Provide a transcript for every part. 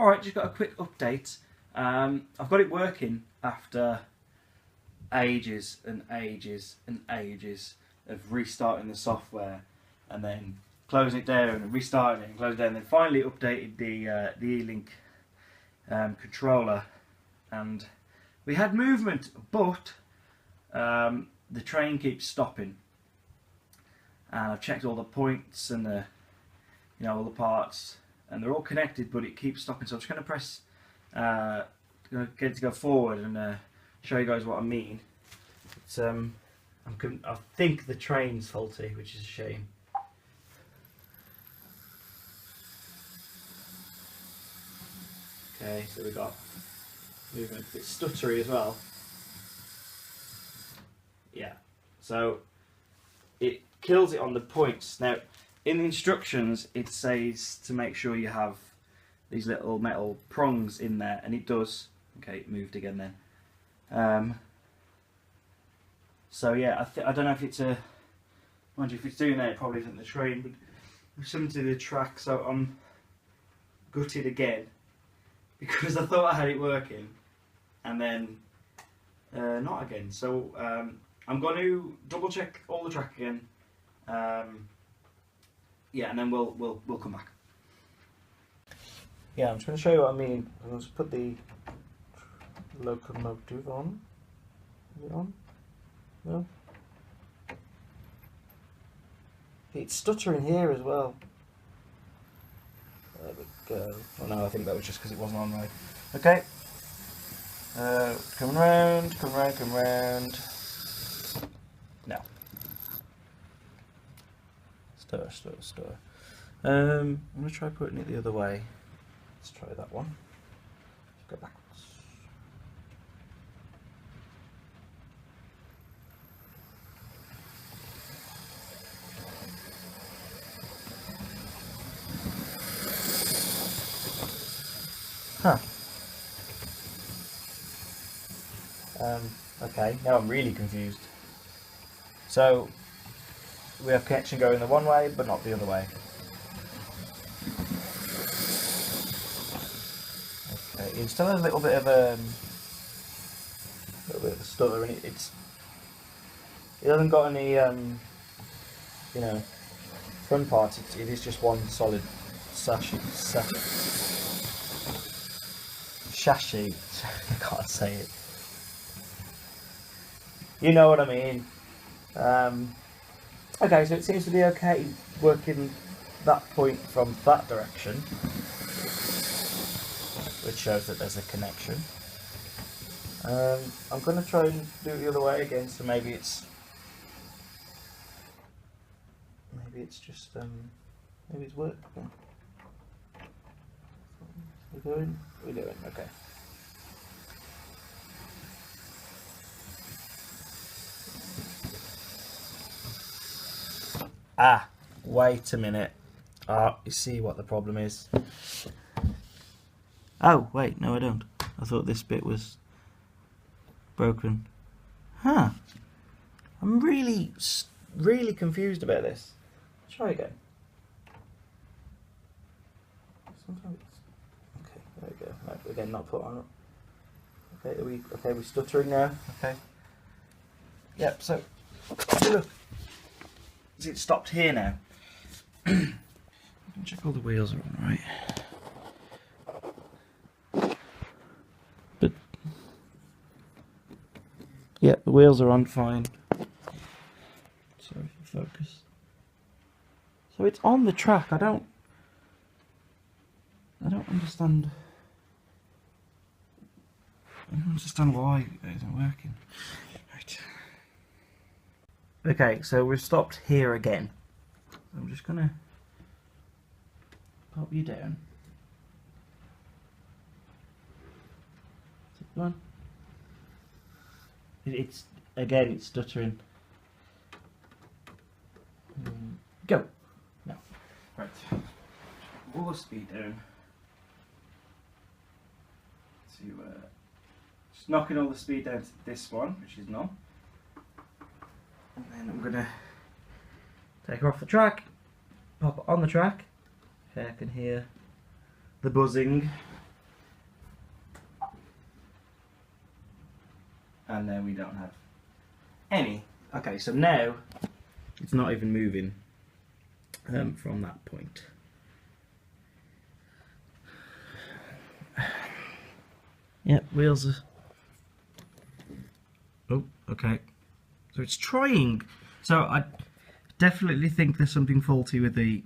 Alright, just got a quick update. I've got it working after ages and ages and ages of restarting the software and then closing it down and restarting it and closing it down, and then finally updated the E-Link controller, and we had movement, but the train keeps stopping. And I've checked all the points and the, all the parts, and they're all connected, but it keeps stopping. So I'm just going to press, going to get it to go forward and show you guys what I mean. It's, I think the train's faulty, which is a shame. Okay, so we've got movement. It's stuttery as well. Yeah, so it kills it on the points. Now, in the instructions, it says to make sure you have these little metal prongs in there, and it does. Okay, it moved again then. So yeah, I don't know if it's a. Mind you, if it's doing that, it probably isn't the train, but there's something to do with the track. So I'm gutted again because I thought I had it working, and then not again. So I'm going to double check all the track again. Yeah, and then we'll come back. Yeah, I'm just going to show you what I mean. I'm going to put the locomotive on. Is it on? No? It's stuttering here as well. There we go. Oh no, I think that was just because it wasn't on right. Okay. Come round, come round, come round. No. Stir. I'm going to try putting it the other way. Let's try that one. Let's go backwards. Huh. Okay, now I'm really confused. So, we have connection going the one way, but not the other way. Okay, it still has a little bit of a stutter, and it hasn't got any, front parts. It is just one solid chassis. I can't say it. You know what I mean. Okay, so it seems to be okay working that point from that direction, which shows that there's a connection. I'm going to try and do it the other way again, so maybe it's just maybe it's working. We're doing, okay. Ah, wait a minute. You see what the problem is. Oh, wait, no I don't. I thought this bit was broken. Huh. I'm really confused about this. Try again. Sometimes it's... Okay, there we go. Right, again, not put on. Okay, we're stuttering now. Okay. Yep, so look. It stopped here now. Check all the wheels are on right. But yeah, the wheels are on fine. Sorry for focus. So it's on the track. I don't understand. I don't understand why it isn't working. Right. Okay, so we've stopped here again. I'm just gonna pop you down. Come on. It's again, it's stuttering. Go. No. Right. All the speed down. Just knocking all the speed down to this one, which is none. And then I'm gonna take her off the track, pop it on the track. Okay, I can hear the buzzing. and then we don't have any. Okay, so now it's not even moving from that point. Yeah, wheels are... Oh, okay. So it's trying. So I definitely think there's something faulty with the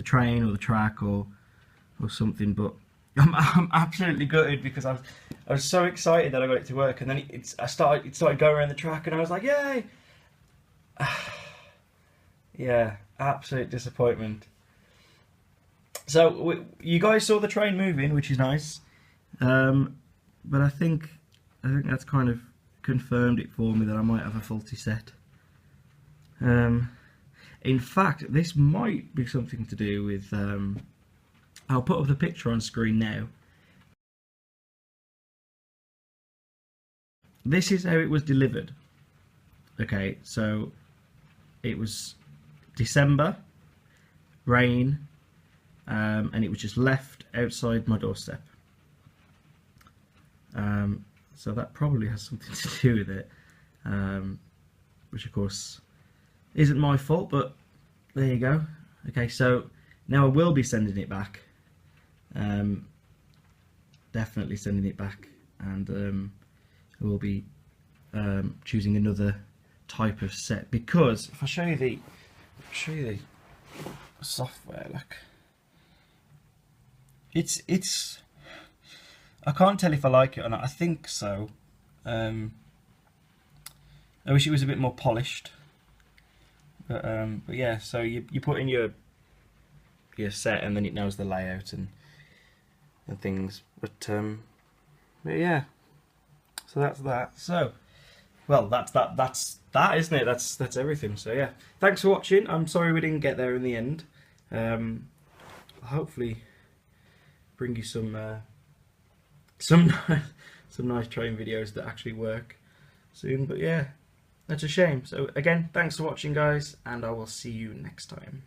train or the track or something, but I'm absolutely gutted because I was so excited that I got it to work, and then it started going around the track, and I was like, yay! Yeah, absolute disappointment. So you guys saw the train moving, which is nice, but I think that's kind of confirmed it for me that I might have a faulty set. In fact, this might be something to do with. I'll put up the picture on screen now. This is how it was delivered. Okay, so it was December, rain, and it was just left outside my doorstep. So that probably has something to do with it, which of course isn't my fault, but there you go. Okay, so now I will be sending it back. Definitely sending it back, and I will be choosing another type of set, because if I show you the software, look, it's I can't tell if I like it or not. I think so. I wish it was a bit more polished, but yeah. So you put in your set, and then it knows the layout and things. But yeah. So that's that. So, well, that's that, isn't it? That's everything. So yeah, thanks for watching. I'm sorry we didn't get there in the end. Hopefully, bring you some nice train videos that actually work soon. But yeah, that's a shame. So again, thanks for watching, guys, and I will see you next time.